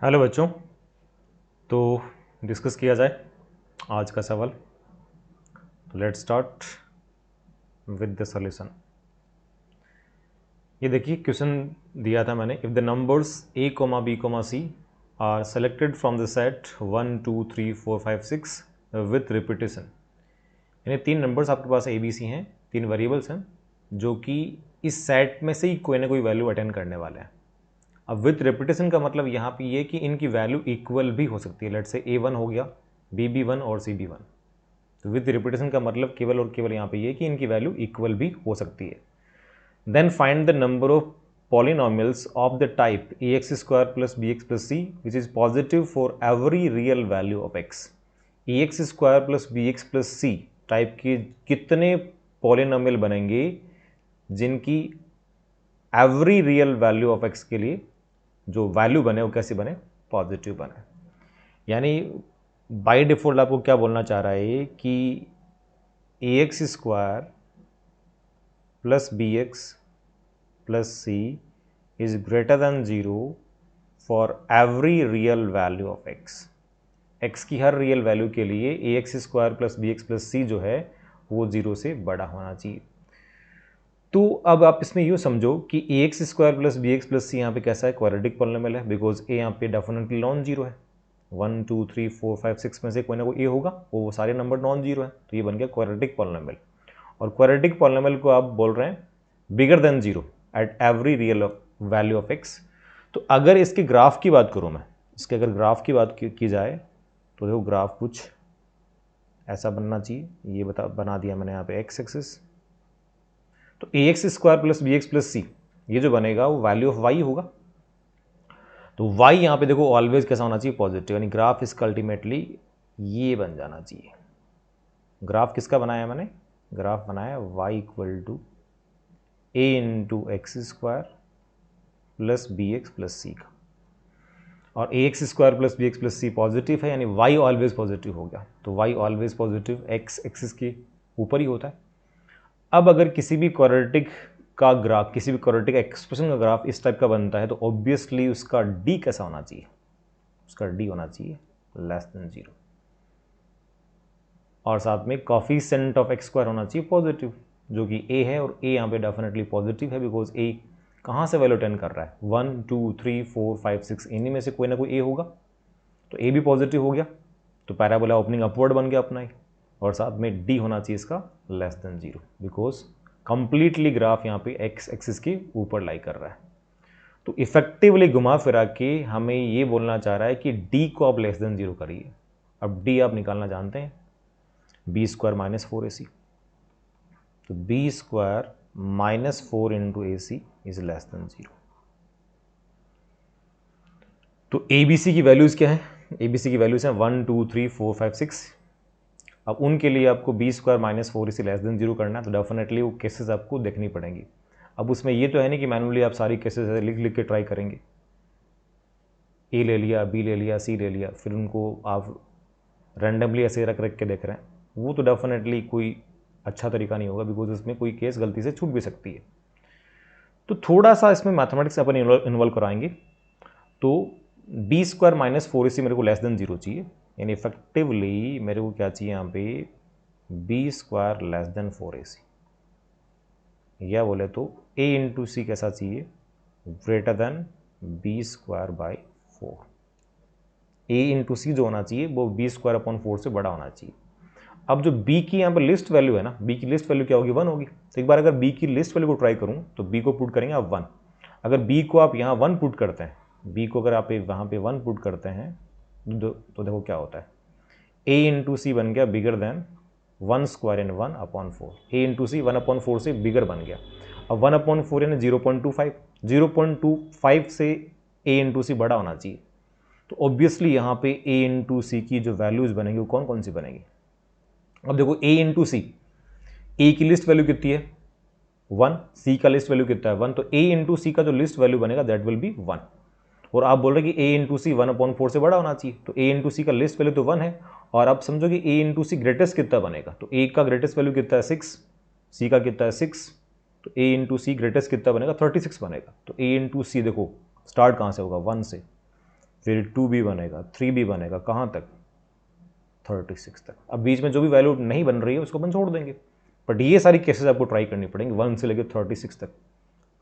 Hello बच्चों। तो discuss किया जाए आज का सवाल। तो let's start with the solution. ये देखिए क्वेश्चन दिया था मैंने, if the numbers a, b, c are selected from the set 1 2 3 4 5 6 with repetition. यानी तीन नंबर्स आपके पास a b c हैं, तीन वेरिएबल्स हैं जो कि इस सेट में से ही कोई ना कोई वैल्यू अटेंड करने वाले हैं। अब विथ रेपिटेशन का मतलब यहाँ पे ये कि इनकी वैल्यू इक्वल भी हो सकती है। लेट से A1 हो गया, B1 और C1। तो विथ रेपिटेशन का मतलब केवल और केवल यहाँ पे ये कि इनकी वैल्यू इक्वल भी हो सकती है। Then find the number of polynomials of the type ax² plus bx plus c which is positive for every real value of x। ax² plus bx plus c type के कितने polynomial बनेंगे जिनकी every real value of x के लिए जो value बने वो कैसे बने, पॉजिटिव बने। यानी बाय डिफ़ॉल्ट आपको क्या बोलना चाह रहा है कि ax² plus bx plus c is greater than 0 for every real value of x की हर रियल वैल्यू के लिए ax² plus bx plus c जो है वो 0 से बड़ा होना चाहिए। तो अब आप इसमें यूँ समझो कि ax² plus bx plus c यहाँ पे कैसा है, क्वाड्रेटिक पॉलिनॉमियल है, बिकॉज a यहाँ पे डेफिनेटली नॉन जीरो है। 1 2 3 4 5 6 में से कोई ना कोई a होगा, वो सारे नंबर नॉन जीरो है, तो ये बन गया क्वाड्रेटिक पॉलिनॉमियल। और क्वाड्रेटिक पॉलिनॉमियल को आप बोल रहे हैं bigger than zero at every real value of x। तो अगर इसके ग्राफ की बात करूँ मैं, इसके अगर ग्राफ की बात की जाए तो देखो ग्राफ कुछ ऐसा बनना चाहिए। ये बना दिया मैंने यहाँ पे x एक्सिस। तो ax² plus bx plus c ये जो बनेगा वो वैल्यू ऑफ y होगा। तो y यहाँ पे देखो ऑलवेज कैसा होना चाहिए, पॉजिटिव, यानी ग्राफ इसका अल्टीमेटली ये बन जाना चाहिए। ग्राफ किसका बनाया मैंने, ग्राफ बनाया y equal to a into x² plus bx plus c का। और ax² plus bx plus c positive है, यानी y ऑलवेज पॉजिटिव हो गया। तो y always positive x axis के ऊपर ही होता है। अब अगर किसी भी क्वाड्रेटिक का ग्राफ, किसी भी क्वाड्रेटिक एक्सप्रेशन का ग्राफ इस टाइप का बनता है तो ऑब्वियसली उसका d कैसा होना चाहिए, उसका d होना चाहिए लेस देन 0। और साथ में कोफिशिएंट ऑफ x² होना चाहिए पॉजिटिव, जो कि a है, और a यहाँ पे डेफिनेटली पॉजिटिव है बिकॉज a कहाँ से वैल्यू अटेंड कर रहा है, 1 2 3 4 5 6 इन्हीं में से कोई ना कोई a होगा। तो a भी पॉजिटिव हो गया, तो पैराबोला ओपनिंग अपवर्ड बन गया अपना ही। और साथ में d होना चाहिए इसका less than 0 because completely graph यहाँ पे x एक्सिस के ऊपर लाई कर रहा है। तो इफेक्टिवली घुमा फिरा के हमें ये बोलना चाह रहा है कि d को आप लेस देन 0 करिए। अब d आप निकालना जानते हैं, b² माइनस 4ac। तो b² minus 4 into ac is less than 0। तो abc की वैल्यूज़ क्या है, abc की वैल्यूज़ हैं 1 2 3 4 5 6। अब उनके लिए आपको b² minus 4ac less than 0 करना है, तो डेफिनेटली वो केसेस आपको देखनी पड़ेंगी। अब उसमें ये तो है नहीं कि मैनुअली आप सारी केसेस ऐसे लिख लिख के ट्राई करेंगे, a ले लिया, b ले लिया, c ले लिया, फिर उनको आप रैंडमली ऐसे रख रख के देख रहे हैं, वो तो डेफिनेटली कोई अच्छा तरीका नहीं होगा बिकॉज इसमें कोई केस गलती से छूट भी सकती है। तो थोड़ा सा इसमें मैथमेटिक्स अपन इन्वॉल्व कराएंगे। तो b² माइनस 4ac मेरे को लेस देन 0 चाहिए, यानी इफेक्टिवली मेरे को क्या चाहिए यहाँ पे, b² लेस देन 4ac, या बोले तो a इंटू सी कैसा चाहिए, greater than b² by 4। a into c जो होना चाहिए वो b² अपॉन 4 से बड़ा होना चाहिए। अब जो b की यहाँ पर लिस्ट वैल्यू है ना, b की लिस्ट वैल्यू क्या होगी, 1 होगी। तो एक बार अगर b की लिस्ट वैल्यू को ट्राई करूँ तो b को पुट करेंगे आप 1। अगर b को आप यहाँ 1 पुट करते हैं, b को अगर आप वहाँ पे 1 पुट करते हैं तो देखो क्या होता है, a इंटू सी बन गया bigger than 1² in 1 upon 4। a into C 1 upon 4 से बिगर बन गया। अब 1 अपॉन 4 यानी 0.25, 0.25 से a इंटू सी बड़ा होना चाहिए। तो ऑब्वियसली यहाँ पे a इंटू सी की जो वैल्यूज़ बनेंगी वो कौन कौन सी बनेगी। अब देखो a इंटू सी, a की लिस्ट वैल्यू कितनी है 1, c का लिस्ट वैल्यू कितना है 1, तो a इंटू सी का जो लिस्ट वैल्यू बनेगा दैट विल बी 1। और आप बोल रहे कि a इंटू सी 1/4 से बड़ा होना चाहिए, तो a इंटू सी का लिस्ट वैल्यू तो 1 है। और आप समझो कि a इंटू सी ग्रेटेस्ट कितना बनेगा, तो a का ग्रेटेस्ट वैल्यू कितना है 6, c का कितना है 6, तो a इंटू सी ग्रेटेस्ट कितना बनेगा 36 बनेगा। तो a इंटू सी देखो स्टार्ट कहाँ से होगा 1 से, फिर 2 भी बनेगा, 3 भी बनेगा, कहाँ तक, 36 तक। अब बीच में जो भी वैल्यू नहीं बन रही है उसको अपन छोड़ देंगे, बट ये सारी केसेस आपको ट्राई करनी पड़ेंगे 1 से लेकर 36 तक।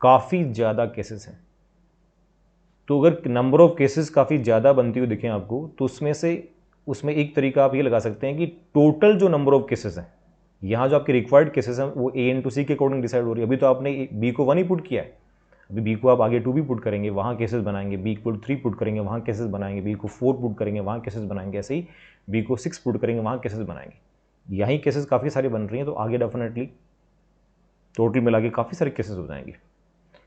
काफ़ी ज़्यादा केसेस हैं, तो अगर नंबर ऑफ केसेस काफ़ी ज़्यादा बनती हुई दिखें आपको, तो उसमें एक तरीका आप ये लगा सकते हैं कि टोटल जो नंबर ऑफ केसेस हैं, यहाँ जो आपके रिक्वायर्ड केसेस हैं वो ए इंटू सी के अकॉर्डिंग डिसाइड हो रही है। अभी तो आपने बी को 1 ही पुट किया है, अभी बी को आप आगे 2 भी पुट करेंगे, वहाँ केसेस बनाएंगे, बी को 3 पुट करेंगे, वहाँ केसेस बनाएंगे, बी को 4 पुट करेंगे, वहाँ केसेस बनाएंगे, ऐसे ही बी को 6 पुट करेंगे, वहाँ केसेस बनाएंगे। यहीं केसेस काफ़ी सारी बन रही हैं, तो आगे डेफिनेटली टोटल मिला के काफ़ी सारे केसेस हो जाएंगे।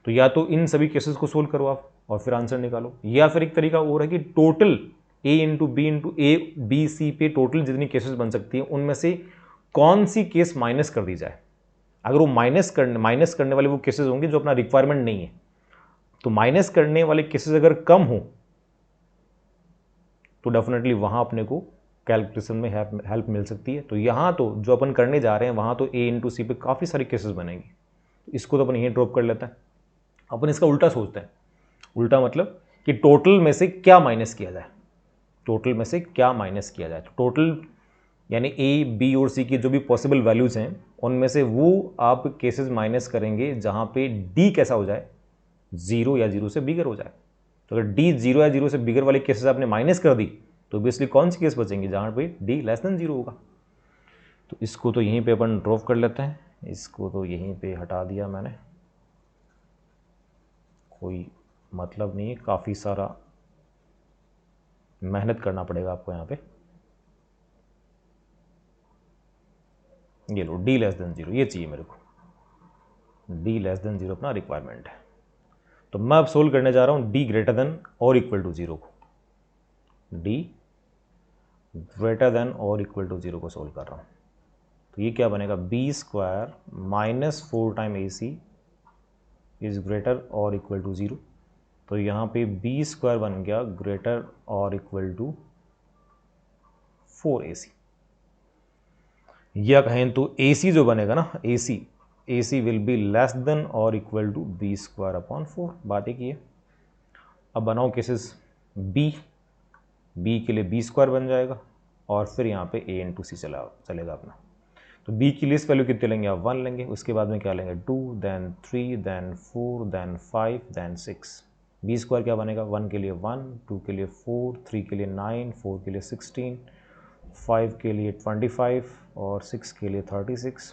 तो या तो इन सभी केसेस को सोल्व करो आप और फिर आंसर निकालो, या फिर एक तरीका और है कि total A into A B C पे टोटल जितनी केसेस बन सकती हैं उनमें से कौन सी केस माइनस कर दी जाए। अगर वो माइनस करने वाले वो केसेस होंगे जो अपना रिक्वायरमेंट नहीं है, तो माइनस करने वाले केसेस अगर कम हो तो डेफिनेटली वहां अपने को कैलकुलेशन में हेल्प मिल सकती है। तो यहां तो जो अपन करने जा रहे हैं वहां तो ए इंटू सी पे काफ़ी सारी केसेस बनेंगी, इसको तो अपन यहीं ड्रॉप कर लेते हैं। अपन इसका उल्टा सोचते हैं, उल्टा मतलब कि टोटल में से क्या माइनस किया जाए, टोटल में से क्या माइनस किया जाए। तो टोटल यानी ए बी और सी की जो भी पॉसिबल वैल्यूज़ हैं उनमें से वो आप केसेस माइनस करेंगे जहाँ पे डी कैसा हो जाए, 0 या 0 से बिगर हो जाए। तो अगर डी 0 या 0 से बिगर वाली केसेस आपने माइनस कर दी तो ऑब्वियसली कौन सी केस बचेंगी, जहाँ पे डी लेस देन 0 होगा। तो इसको तो यहीं पे अपन ड्रॉप कर लेते हैं, इसको तो यहीं पे हटा दिया मैंने, कोई मतलब नहीं है, काफ़ी सारा मेहनत करना पड़ेगा आपको यहाँ पे। ये लो डी लेस देन 0, ये चाहिए मेरे को, डी लेस देन 0 अपना रिक्वायरमेंट है। तो मैं अब सोल्व करने जा रहा हूँ डी ग्रेटर देन और इक्वल टू 0 को, डी ग्रेटर देन और इक्वल टू 0 को सोल्व कर रहा हूँ। तो ये क्या बनेगा, B square minus 4 time A C is greater और इक्वल टू 0। तो यहाँ पे बी स्क्वायर बन गया ग्रेटर और इक्वल टू 4ac, या कहें तो ac जो बनेगा ना, ac will be less than और equal to b square upon 4। बात एक ये, अब बनाओ केसेस बी के लिए बी स्क्वायर बन जाएगा और फिर यहाँ पे a इंटू सी चलेगा अपना। तो b की लिस्ट वैल्यू कितने लेंगे आप, 1 लेंगे, उसके बाद में क्या लेंगे 2, then 3, then 4, then 5, then 6। B square क्या बनेगा, 1 के लिए 1, 2 के लिए 4, 3 के लिए 9, 4 के लिए 16, 5 के लिए 25 और 6 के लिए 36।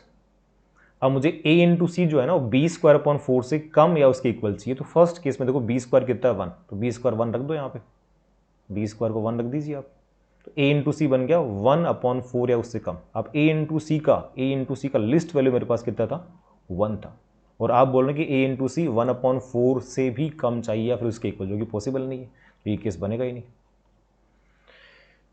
अब मुझे a इंटू सी जो है ना वो बी स्क्वायर अपॉन 4 से कम या उसके इक्वल चाहिए। तो फर्स्ट केस में देखो बी स्क्वायर कितना है 1, तो बी स्क्वायर 1 रख दो यहाँ पे, बी स्क्वायर को 1 रख दीजिए आप। तो a इंटू सी बन गया 1 अपॉन 4 या उससे कम। अब a इंटू सी का लिस्ट वैल्यू मेरे पास कितना था, 1 था, और आप बोल रहे हैं कि a इंटू सी 1 अपॉन 4 से भी कम चाहिए या फिर उसके इक्वल, जो कि पॉसिबल नहीं है, तो ये केस बनेगा ही नहीं।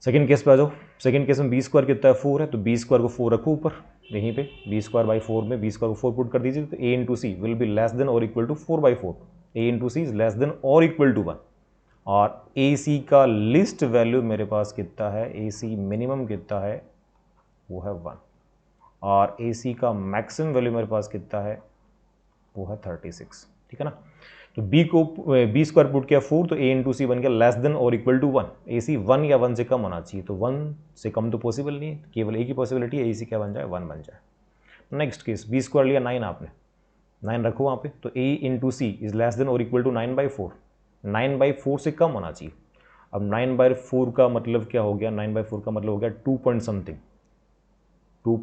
सेकंड केस पे आ जाओ, सेकंड केस में बी स्क्वायर कितना है 4 है, तो बी स्क्वायर को 4 रखो ऊपर यहीं पे, बी स्क्वायर बाई 4 में बी स्क्वायर को 4 पुट कर दीजिए। तो a into c will be less than और equal to 4/4, a into c is less than और इक्वल टू 1, और ए सी का लिस्ट वैल्यू मेरे पास कितना है, ए सी मिनिमम कितना है वो है 1, और ए सी का मैक्सिमम वैल्यू मेरे पास कितना है वो है 36, ठीक है ना। तो बी को बी स्क्वायर पुट किया 4, तो ए इंटू सी बन गया लेस देन और इक्वल टू 1, ए सी 1 या 1 से कम होना चाहिए, तो 1 से कम तो पॉसिबल नहीं है, केवल एक ही पॉसिबिलिटी है, ए सी क्या बन जाए 1 बन जाए। नेक्स्ट केस बी स्क्वायर लिया 9 आपने, 9 रखो वहाँ पे, तो a into c is less than और इक्वल टू 9/4, 9/4 से कम होना चाहिए। अब 9/4 का मतलब क्या हो गया, 9/4 का मतलब हो गया 2 पॉइंट समथिंग, 2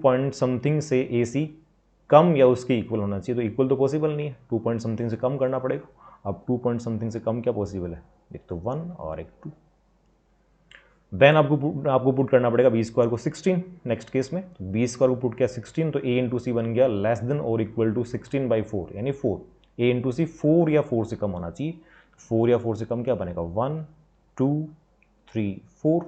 पॉइंट समथिंग से ए सी कम या उसके इक्वल होना चाहिए, तो इक्वल तो पॉसिबल नहीं है, 2 पॉइंट समथिंग से कम करना पड़ेगा। अब 2 पॉइंट समथिंग से कम क्या पॉसिबल है, एक तो 1 और एक 2। देन आपको पुट करना पड़ेगा बी स्क्वायर को 16 नेक्स्ट केस में, तो बी स्क्वायर को पुट किया 16, तो ए इंटू सी बन गया लेस देन और इक्वल टू 16/4 यानी 4, ए इंटू सी 4 या 4 से कम होना चाहिए, 4 या 4 से कम क्या बनेगा 1, 2, 3, 4।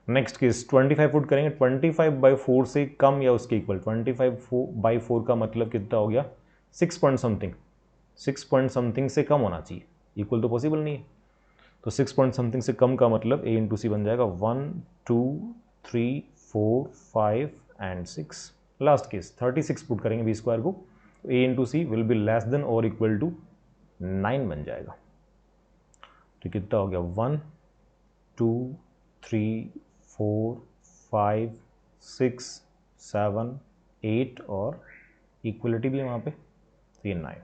नेक्स्ट केस 25 पुट करेंगे, 25/4 से कम या उसके इक्वल, 25/4 का मतलब कितना हो गया 6 पॉइंट समथिंग, 6 पॉइंट समथिंग से कम होना चाहिए, इक्वल तो पॉसिबल नहीं है, तो 6 पॉइंट समथिंग से कम का मतलब ए इंटू सी बन जाएगा 1, 2, 3, 4, 5 एंड 6। लास्ट केस 36 पुट करेंगे बी स्क्वायर को, तो a into c will be less than और इक्वल टू 9 बन जाएगा। तो कितना हो गया 1 2 3 4 5 6 7 8 और इक्वलिटी भी है वहाँ पे, तो ये 9।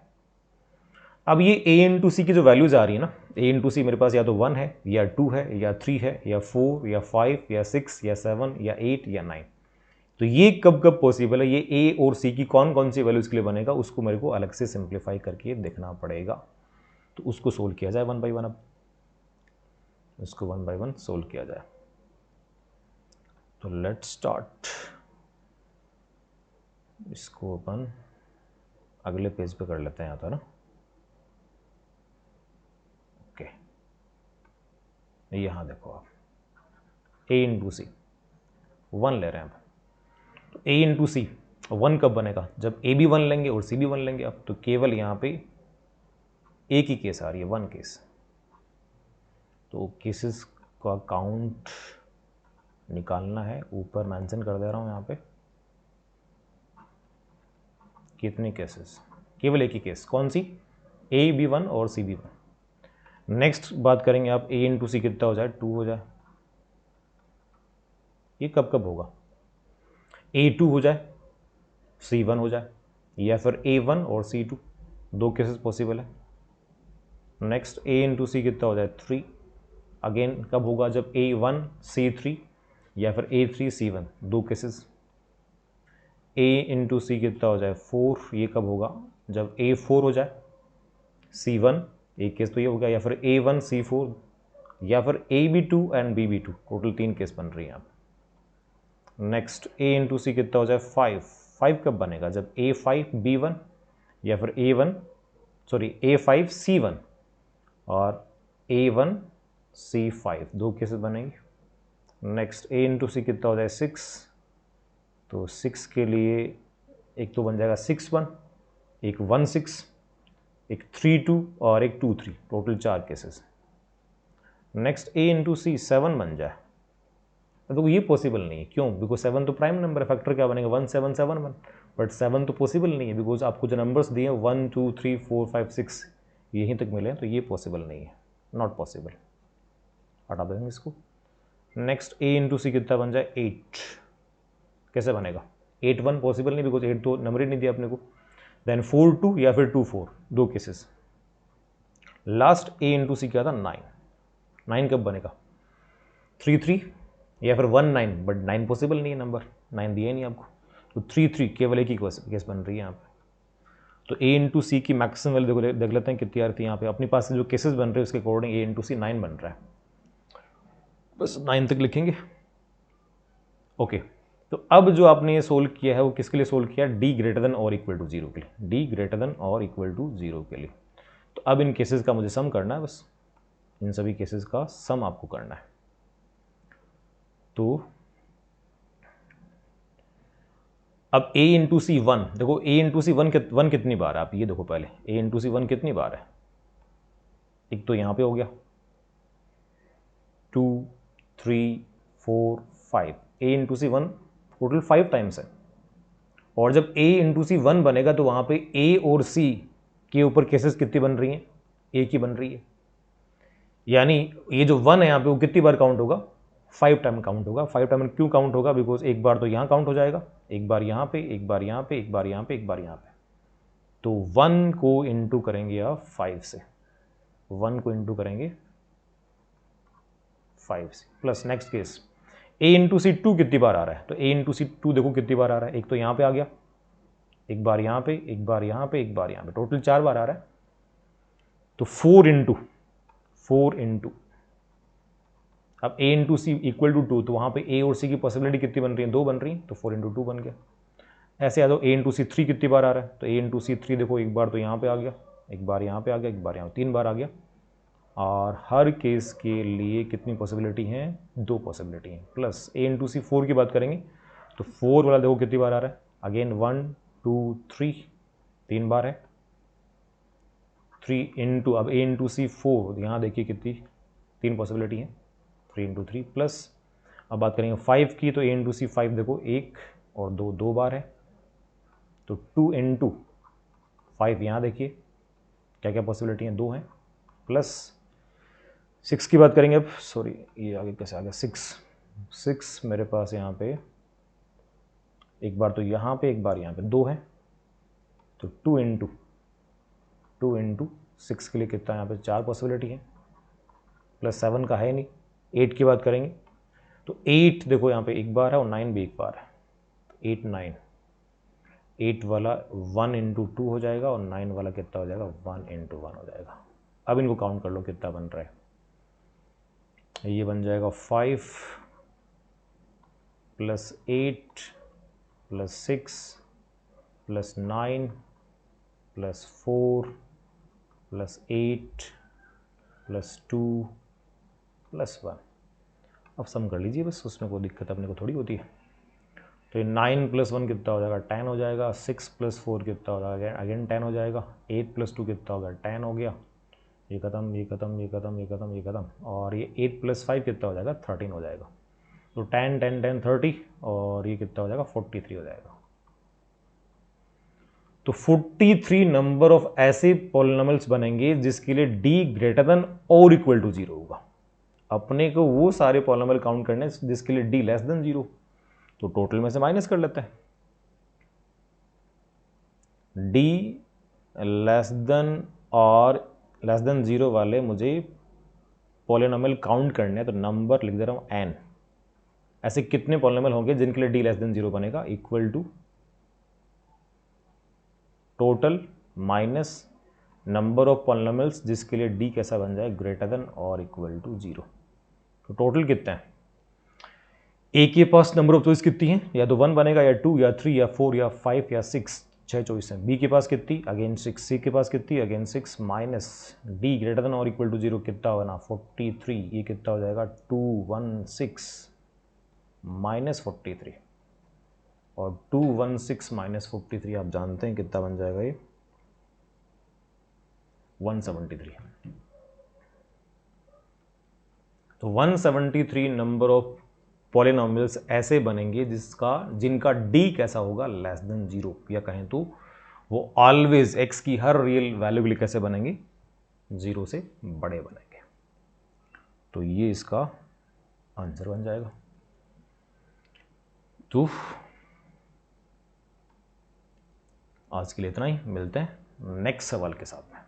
अब ये a इंटू सी की जो वैल्यूज आ रही है ना, a इंटू सी मेरे पास या तो 1 है या 2 है या 3 है या 4 या 5 या 6 या 7 या 8 या 9। तो ये कब कब पॉसिबल है, ये a और c की कौन कौन सी वैल्यूज के लिए बनेगा, उसको मेरे को अलग से सिंप्लीफाई करके देखना पड़ेगा। तो उसको सोल्व किया जाए 1 बाई 1। अब इसको 1 बाई 1 सोल्व किया जाए। तो लेट्स स्टार्ट। इसको अपन अगले पेज पे कर लेते हैं यहाँ तो ना। ओके, यहाँ देखो आप a इंटू सी 1 ले रहे हैं अब। तो a इंटू सी 1 कब बनेगा, जब a भी 1 लेंगे और c भी 1 लेंगे। अब तो केवल यहाँ पे एक ही केस आ रही है, 1 केस। तो केसेस का काउंट निकालना है, ऊपर मेंशन कर दे रहा हूँ यहाँ पे कितने केसेस, केवल एक ही केस, कौन सी, a भी 1 और c भी 1। नेक्स्ट बात करेंगे आप, a इंटू सी कितना हो जाए, 2 हो जाए। ये कब कब होगा, a2 हो जाए c1 हो जाए, या फिर a1 और c2, दो केसेस पॉसिबल है। नेक्स्ट a इंटू सी कितना हो जाए, 3। अगेन कब होगा, जब a1 c3 या फिर a3 c1, दो केसेस। a इंटू सी कितना हो जाए, 4। ये कब होगा, जब a4 हो जाए c1, एक केस तो ये हो गया, या फिर a1 c4 या फिर ab2 and bb2, total 3 case बन रही हैं आप। नेक्स्ट a इंटू सी कितना हो जाए, 5 कब बनेगा, जब a5 b1 या फिर a5 c1 और a1 c5, दो केसेस बनेंगे। नेक्स्ट a इंटू सी कितना हो जाए, 6। तो 6 के लिए एक तो बन जाएगा 6 1, एक 1 6, एक 3 2 और एक 2 3, total 4 cases. Next a into c 7 बन जाए, तो ये पॉसिबल नहीं है। क्यों, बिकॉज 7 तो प्राइम नंबर है, फैक्टर क्या बनेगा 1 7 7 1, बट 7 तो पॉसिबल नहीं है, बिकॉज आपको जो नंबर्स दिए 1 2 3 4 5 6 यहीं तक मिले हैं, तो ये पॉसिबल नहीं है, नॉट पॉसिबल, हटा देंगे इसको। नेक्स्ट a इंटू सी कितना बन जाए, 8। कैसे बनेगा, 8 1 पॉसिबल नहीं, बिकॉज 8 तो नंबर ही नहीं दिया अपने को। देन 4 2 या फिर 2 4, दो केसेस। लास्ट a इंटू सी क्या था, 9। 9 कब बनेगा, 3 3 या फिर 1 9, बट 9 पॉसिबल नहीं है, नंबर 9 दिया ही नहीं आपको। तो 3 3 केवल एक ही केस बन रही है यहाँ पे। तो a इंटू सी की मैक्सिमम वैल्यू देख लेते हैं कितनी आ रही थी यहाँ पे। अपने पास से जो केसेस बन रहे हैं उसके अकॉर्डिंग a इंटू सी 9 बन रहा है, बस 9 तक लिखेंगे। ओके, तो अब जो आपने ये सोल्व किया है वो किसके लिए सोल्व किया, d ग्रेटर देन और इक्वल टू 0 के लिए, d ग्रेटर देन और इक्वल टू 0 के लिए। तो अब इन केसेस का मुझे सम करना है, बस इन सभी केसेस का सम आपको करना है। तो अब a इंटू सी 1, देखो a इंटू सी 1 कितनी बार है, आप ये देखो पहले a इंटू सी 1 कितनी बार है। एक तो यहाँ पे हो गया 2 3 4 5, a into C 1 total 5 times है। और जब a इंटू सी 1 बनेगा तो वहाँ पे a और c के ऊपर केसेस कितनी बन रही हैं, एक ही बन रही है। यानी ये जो 1 है यहाँ पे वो कितनी बार काउंट होगा, 5 टाइम काउंट होगा। 5 टाइम क्यों काउंट होगा, बिकॉज एक बार तो यहाँ काउंट हो जाएगा, एक बार यहाँ पे, एक बार यहाँ पे, एक बार यहाँ पे, एक बार यहाँ पे। तो 1 को इंटू करेंगे आप 5 से, 1 को इंटू करेंगे 5 से, plus next case a into c 2 कितनी बार आ रहा है, तो a इंटू सी 2 देखो कितनी बार आ रहा है। एक तो यहाँ पे आ गया, एक बार यहाँ पे, एक बार यहाँ पे, एक बार यहाँ पे, टोटल 4 बार आ रहा है। तो 4 इंटू अब a into C equal to 2, तो वहाँ पे a और c की पॉसिबिलिटी कितनी बन रही है, 2 बन रही है, तो 4 इंटू 2 बन गया। ऐसे आ जाओ a इंटू सी 3 कितनी बार आ रहा है, तो a इंटू सी 3 देखो एक बार तो यहाँ पे आ गया, एक बार यहाँ पे आ गया, एक बार यहाँ 3 बार आ गया। और हर केस के लिए कितनी पॉसिबिलिटी हैं, 2 पॉसिबिलिटी हैं। प्लस a इंटू सी 4 की बात करेंगे तो 4 वाला देखो कितनी बार आ रहा है, अगेन 1 2 3, 3 बार है। 3 इंटू अब a इंटू सी 4, यहाँ देखिए कितनी 3 पॉसिबिलिटी हैं, 3 इंटू 3। प्लस अब बात करेंगे 5 की, तो a इंटू सी 5 देखो 1 और 2, 2 बार है। तो 2 इंटू 5, यहाँ देखिए क्या क्या पॉसिबिलिटी हैं, 2 हैं। प्लस 6 की बात करेंगे अब, सॉरी ये आगे कैसे आ गया, 6 मेरे पास यहाँ पे एक बार तो यहाँ पे एक बार यहाँ पे 2 है, तो 2 इंटू 6 के लिए कितना यहाँ पे 4 पॉसिबिलिटी है, प्लस 7 का है नहीं। 8 की बात करेंगे तो 8 देखो यहाँ पे एक बार है और 9 भी एक बार है, तो 8 9, 8 वाला 1 इंटू 2 हो जाएगा और 9 वाला कितना हो जाएगा 1 इंटू 1 हो जाएगा। अब इनको काउंट कर लो कितना बन रहा है, ये बन जाएगा 5 plus 8 plus 6 plus 9 plus 4 plus 8 plus 2 plus 1। अब सम कर लीजिए बस, उसमें कोई दिक्कत अपने को थोड़ी होती है। तो ये 9 प्लस 1 कितना हो जाएगा 10 हो जाएगा, 6 प्लस 4 कितना हो जाएगा अगेन 10 हो जाएगा, 8 प्लस 2 कितना हो गया 10 हो गया, ये खत्म ये खत्म ये खत्म ये खत्म ये खत्म, और ये 8 प्लस 5 कितना हो जाएगा 13 हो जाएगा। तो 10 10 10 30 और ये कितना हो जाएगा 43 हो जाएगा। तो 43 नंबर ऑफ ऐसे पॉलिनोमियल्स बनेंगे जिसके लिए डी ग्रेटर देन और इक्वल टू 0 होगा। अपने को वो सारे पॉलिनोमियल काउंट करने जिसके लिए डी लेस देन 0, तो टोटल में से माइनस कर लेते हैं। डी लेस देन और लेस देन 0 वाले मुझे पॉलिनोमियल काउंट करने हैं, तो नंबर लिख दे रहा हूं n। ऐसे कितने पॉलिनोमियल होंगे जिनके लिए डी लेस देन 0 बनेगा, equal to total minus number of polynomials जिसके लिए डी कैसा बन जाए ग्रेटर देन और इक्वल टू 0। तो टोटल कितना है, ए के पास नंबर ऑफ चॉइस कितनी है, या तो 1 बनेगा या 2 या 3 या 4 या 5 या 6, 6 चॉइस है। बी के पास कितनी अगेन 6, सी के पास कितनी again 6, minus D greater than और इक्वल टू 0 कितना होगा ना 43, ये कितना हो जाएगा 216 माइनस 43, और 216 माइनस 43 आप जानते हैं कितना बन जाएगा ये 173। तो 173 नंबर ऑफ पॉलिनोमियल्स ऐसे बनेंगे जिनका डी कैसा होगा लेस देन 0, या कहें तो वो ऑलवेज एक्स की हर रियल वैल्यू के लिए कैसे बनेंगे 0 से बड़े बनेंगे। तो ये इसका आंसर बन जाएगा। तो आज के लिए इतना ही, मिलते हैं नेक्स्ट सवाल के साथ में।